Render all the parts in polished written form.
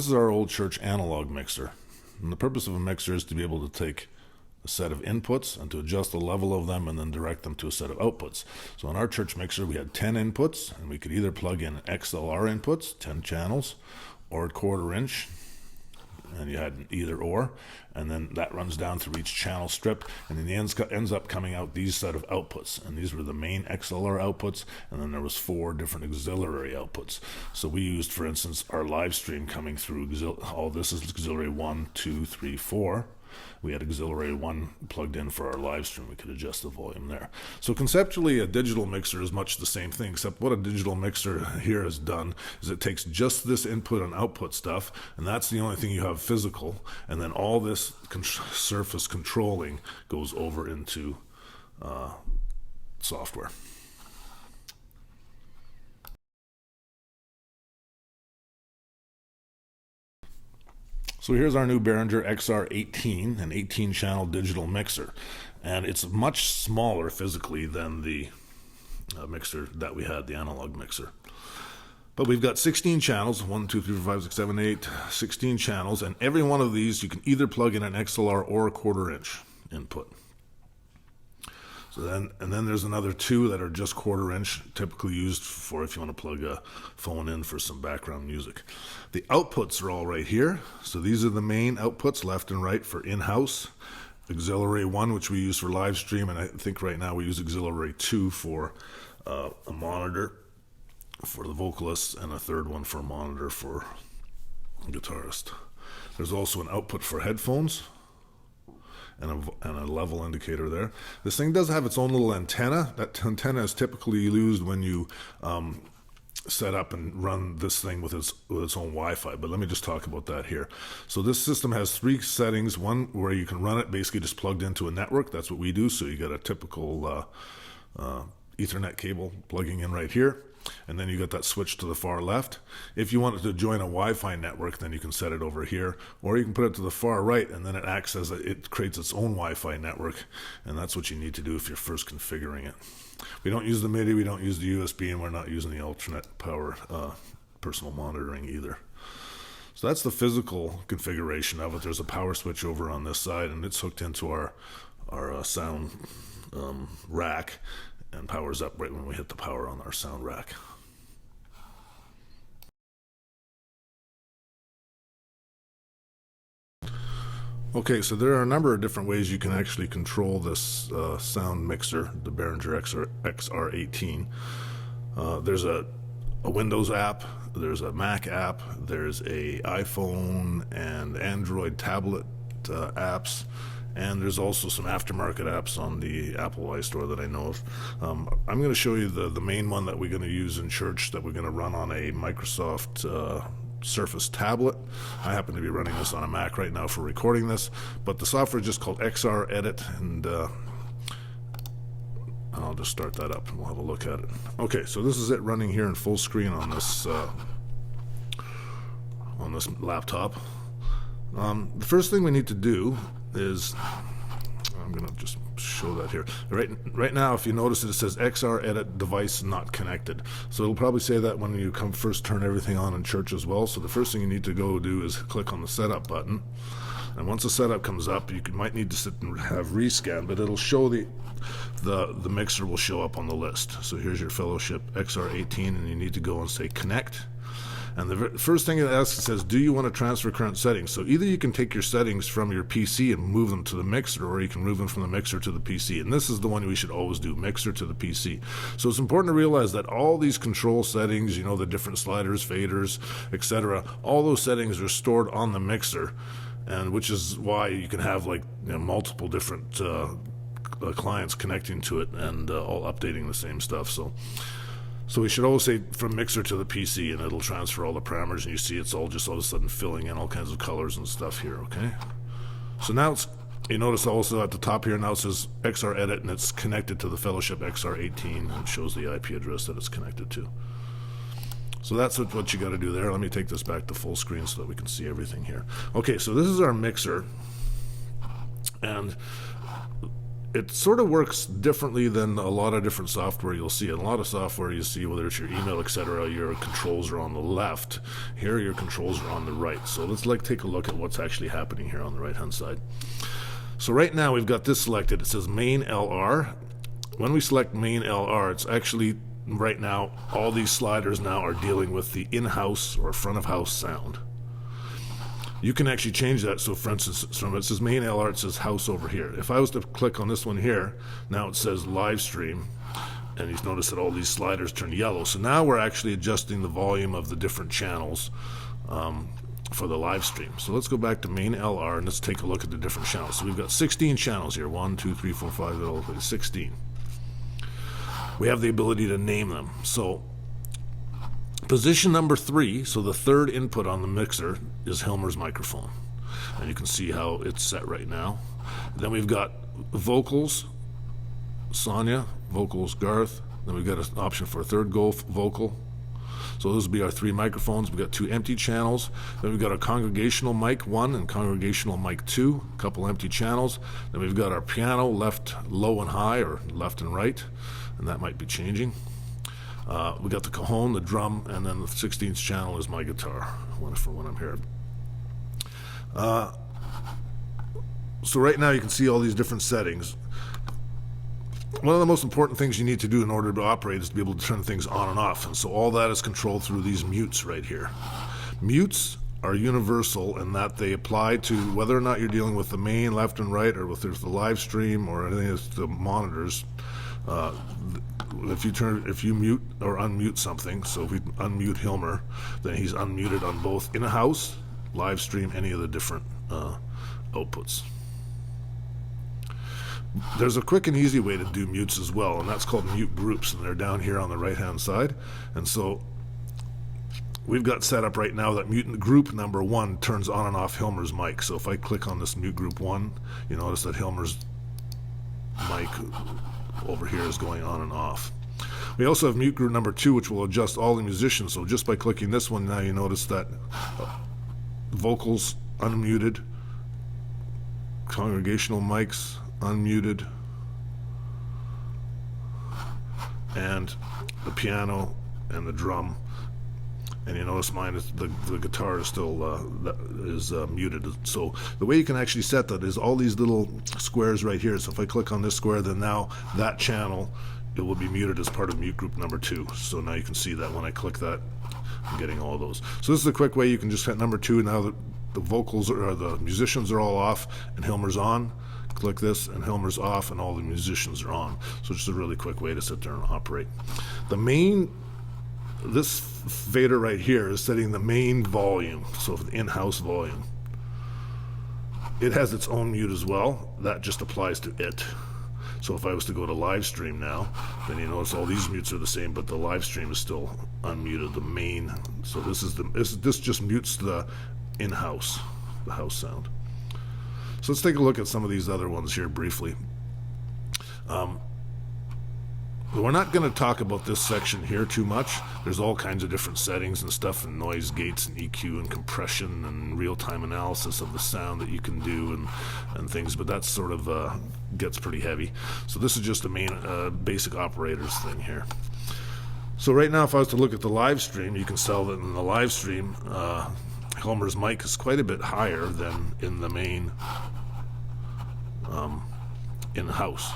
This is our old church analog mixer. And the purpose of a mixer is to be able to take a set of inputs and to adjust the level of them and then direct them to a set of outputs. So in our church mixer, we had 10 inputs, and we could either plug in XLR inputs, 10 channels, or a 1/4 inch, and you had an either or, and then that runs down through each channel strip, and in the ends up coming out these set of outputs, and these were the main XLR outputs, and then there was 4 different auxiliary outputs. So we used, for instance, our live stream coming through, all this is auxiliary 1, 2, 3, 4. We had auxiliary 1 plugged in for our live stream. We could adjust the volume there. So conceptually, a digital mixer is much the same thing, except what a digital mixer here has done is it takes just this input and output stuff, and that's the only thing you have physical, and then all this surface controlling goes over into software. So here's our new Behringer XR 18, an 18-channel digital mixer. And it's much smaller physically than the mixer that we had, the analog mixer. But we've got 16 channels, 1, 2, 3, 4, 5, 6, 7, 8, 16 channels, and every one of these you can either plug in an XLR or a 1/4 inch input. So then there's another 2 that are just 1/4 inch, typically used for if you want to plug a phone in for some background music. The outputs are all right here. So these are the main outputs, left and right, for in-house. Auxiliary 1, which we use for live stream, and I think right now we use auxiliary 2 for a monitor for the vocalist, and a 3rd one for a monitor for a guitarist. There's also an output for headphones, and a level indicator there. This thing does have its own little antenna. That antenna is typically used when you set up and run this thing with its own Wi-Fi, but let me just talk about that here. So this system has 3 settings. One where you can run it basically just plugged into a network. That's what we do. So you got a typical Ethernet cable plugging in right here. And then you got that switch to the far left. If you wanted to join a Wi-Fi network, then you can set it over here, or you can put it to the far right, and then it acts as it creates its own Wi-Fi network, and that's what you need to do if you're first configuring it. We don't use the MIDI, we don't use the USB, and we're not using the alternate power personal monitoring either. So that's the physical configuration of it. There's a power switch over on this side, and it's hooked into our sound rack, and powers up right when we hit the power on our sound rack. Okay, so there are a number of different ways you can actually control this sound mixer, the Behringer XR 18. There's a Windows app, there's a Mac app, there's a iPhone and Android tablet apps, and there's also some aftermarket apps on the Apple iStore that I know of. I'm going to show you the main one that we're going to use in church, that we're going to run on a Microsoft Surface tablet. I happen to be running this on a Mac right now for recording this, but the software is just called XR Edit, and I'll just start that up and we'll have a look at it. Okay, so this is it running here in full screen on this laptop. The first thing we need to do is, I'm going to just show that here. Right now, if you notice it says XR Edit device not connected. So it'll probably say that when you first turn everything on in church as well. So the first thing you need to go do is click on the setup button. And once the setup comes up, you might need to sit and have rescan, but it'll show the mixer will show up on the list. So here's your Fellowship XR 18, and you need to go and say connect. And the first thing it asks, it says, do you want to transfer current settings? So either you can take your settings from your PC and move them to the mixer, or you can move them from the mixer to the PC. And this is the one we should always do, mixer to the PC. So it's important to realize that all these control settings, you know, the different sliders, faders, etc., all those settings are stored on the mixer, and which is why you can have multiple different clients connecting to it and all updating the same stuff. So we should always say from mixer to the PC, and it'll transfer all the parameters, and you see it's all just all of a sudden filling in all kinds of colors and stuff here, okay? So now you notice also at the top here now it says XR Edit, and it's connected to the Fellowship XR 18, and shows the IP address that it's connected to. So that's what you got to do there. Let me take this back to full screen so that we can see everything here. Okay, so this is our mixer, and it sort of works differently than a lot of different software you'll see. In a lot of software you see, whether it's your email, etc., your controls are on the left. Here your controls are on the right. So let's take a look at what's actually happening here on the right hand side. So right now we've got this selected. It says main LR. When we select main LR, it's actually right now all these sliders now are dealing with the in-house or front of house sound. You can actually change that. So for instance, from it says main LR, it says house over here. If I was to click on this one here, now it says live stream, and you notice that all these sliders turn yellow. So now we're actually adjusting the volume of the different channels for the live stream. So let's go back to main LR and let's take a look at the different channels. So we've got 16 channels here. 1, 2, 3, 4, 5, 16. We have the ability to name them. So position number 3, so the third input on the mixer, is Hilmer's microphone. And you can see how it's set right now. Then we've got vocals, Sonia, vocals, Garth. Then we've got an option for a third vocal. So those will be our 3 microphones. We've got 2 empty channels. Then we've got a congregational mic 1 and congregational mic 2, a couple empty channels. Then we've got our piano, left, low and high, or left and right, and that might be changing. We got the cajon, the drum, and then the 16th channel is my guitar for when I'm here. So right now you can see all these different settings. One of the most important things you need to do in order to operate is to be able to turn things on and off. And so all that is controlled through these mutes right here. Mutes are universal in that they apply to whether or not you're dealing with the main left and right, or if there's the live stream or anything that's the monitors. If you mute or unmute something, so if we unmute Hilmer, then he's unmuted on both in-house, live stream, any of the different outputs. There's a quick and easy way to do mutes as well, and that's called mute groups, and they're down here on the right hand side. And so we've got set up right now that mute group number 1 turns on and off Hilmer's mic. So if I click on this mute group 1, you notice that Hilmer's mic over here is going on and off. We also have mute group number 2, which will adjust all the musicians. So just by clicking this one, now you notice that vocals unmuted, congregational mics unmuted, and the piano and the drum. And you notice mine is the guitar is still muted. So the way you can actually set that is all these little squares right here. So if I click on this square, then now that channel, it will be muted as part of mute group number 2. So now you can see that when I click that, I'm getting all those. So this is a quick way you can just hit number 2. Now that the vocals or the musicians are all off and Hilmer's on, click this and Hilmer's off and all the musicians are on. So just a really quick way to sit there and operate. This fader right here is setting the main volume, so the in-house volume. It has its own mute as well. That just applies to it. So if I was to go to live stream now, then you notice all these mutes are the same, but the live stream is still unmuted, the main. So this just mutes the in-house, the house sound. So let's take a look at some of these other ones here briefly. We're not going to talk about this section here too much. There's all kinds of different settings and stuff, and noise gates and EQ and compression and real-time analysis of the sound that you can do and things, but that sort of gets pretty heavy. So this is just a main basic operators thing here. So right now, if I was to look at the live stream, you can tell that in the live stream, Hilmer's mic is quite a bit higher than in the main in-house.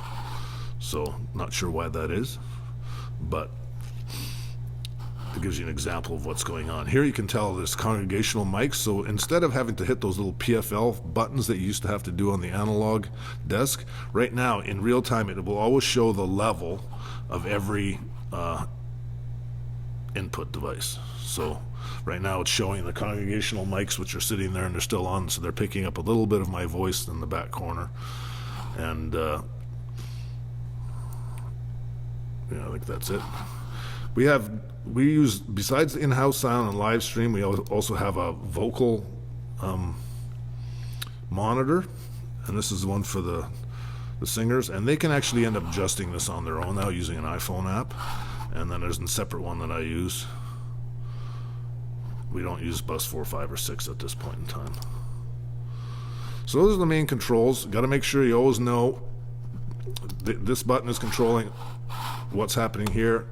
So not sure why that is, but it gives you an example of what's going on. Here you can tell there's congregational mics, so instead of having to hit those little PFL buttons that you used to have to do on the analog desk, right now in real time it will always show the level of every input device. So right now it's showing the congregational mics, which are sitting there and they're still on, so they're picking up a little bit of my voice in the back corner. And yeah, I think that's it. We use, besides the in-house sound and live stream, we also have a vocal monitor, and this is the one for the singers, and they can actually end up adjusting this on their own now using an iPhone app. And then there's a separate one that I use. We don't use bus 4, 5, or 6 at this point in time. So those are the main controls. Got to make sure you always know This button is controlling what's happening here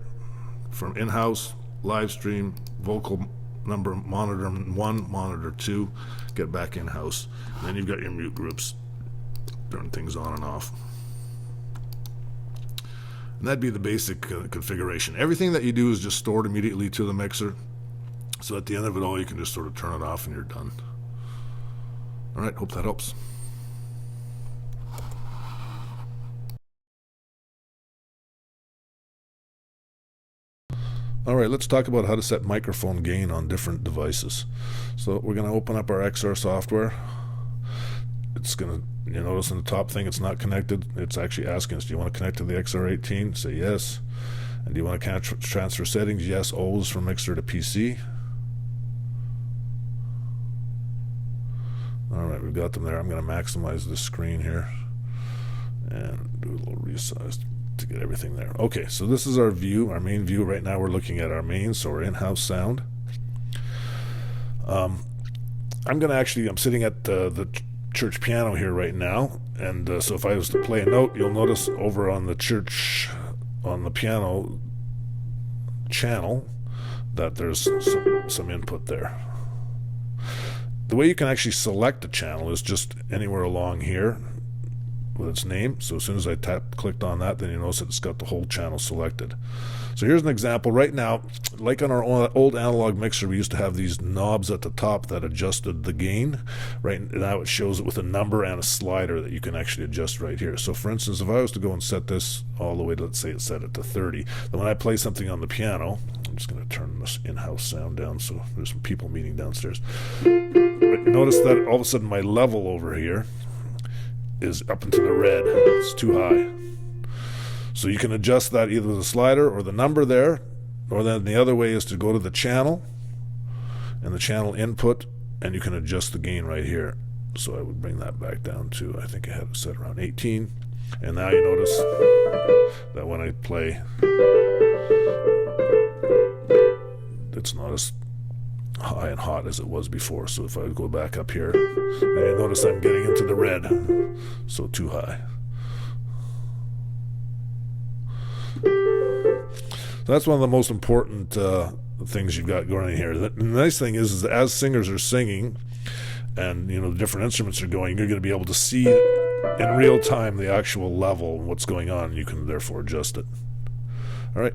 from in-house, live stream, vocal number, monitor 1, monitor 2, get back in-house. And then you've got your mute groups, turn things on and off. And that'd be the basic configuration. Everything that you do is just stored immediately to the mixer. So at the end of it all, you can just sort of turn it off and you're done. All right, hope that helps. All right, let's talk about how to set microphone gain on different devices. So we're going to open up our XR software. It's going to, you notice in the top thing, it's not connected. It's actually asking us, do you want to connect to the XR18? Say yes. And do you want to transfer settings? Yes, always from mixer to PC. All right, we've got them there. I'm going to maximize this screen here and do a little resize to get everything there. Okay, so this is our view, our main view. Right now we're looking at our main, so our in-house sound. I'm sitting at the church piano here right now, and so if I was to play a note, you'll notice over on the church, on the piano channel, that there's some input there. The way you can actually select a channel is just anywhere along here with its name. So as soon as I clicked on that, then you notice that it's got the whole channel selected. So here's an example. Right now, like on our old analog mixer, we used to have these knobs at the top that adjusted the gain. Right now it shows it with a number and a slider that you can actually adjust right here. So for instance, if I was to go and set this all the way to, let's say it's set it to 30, then when I play something on the piano, I'm just going to turn this in-house sound down so there's some people meeting downstairs. But notice that all of a sudden my level over here is up into the red. It's too high. So you can adjust that either with a slider or the number there, or then the other way is to go to the channel and the channel input, and you can adjust the gain right here. So I would bring that back down to, I think I had it set around 18. And now you notice that when I play, it's not as high and hot as it was before. So if I go back up here, then you notice I'm getting into the red, so too high. So that's one of the most important things you've got going on here. The nice thing is as singers are singing and the different instruments are going, you're going to be able to see in real time the actual level and what's going on, and you can therefore adjust it. All right.